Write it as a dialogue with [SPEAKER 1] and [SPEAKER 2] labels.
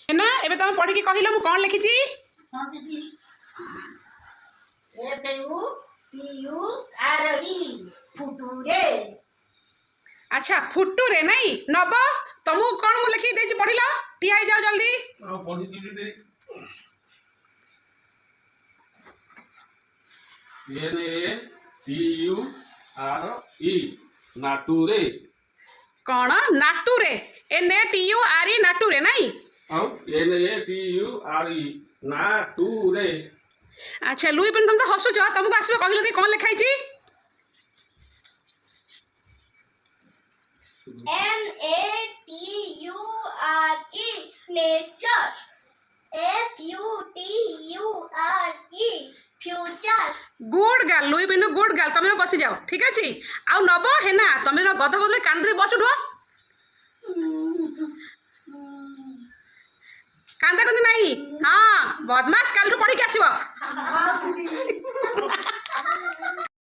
[SPEAKER 1] ना एबे तुम पढ़ी की कहलो मु कौन लिखी
[SPEAKER 2] हाँ दीदी FUTURE फुटुरे।
[SPEAKER 1] अच्छा फुटू रे नहीं नब तुमको कौन मु लिखी देछि पढ़िलो ठिया हो जाओ जल्दी
[SPEAKER 3] NATURE नाटुरे
[SPEAKER 1] कौन नाटू रे NATURE नाटू रे नहीं
[SPEAKER 3] NATURE नाटुरे।
[SPEAKER 1] अच्छा लुई पिन तुम तो हसुच तुमको आसबे कहलो दे कौन लिखाई छी
[SPEAKER 2] NATURE nature FUTURE future.
[SPEAKER 1] Good girl Louis pin good girl तुम बसी जाओ ठीक अच्छे आउ नब है ना तुम गद गद कांदी बस उठ कांदा कुंदी नहीं हाँ बदमाश काल पढ़ी आसब।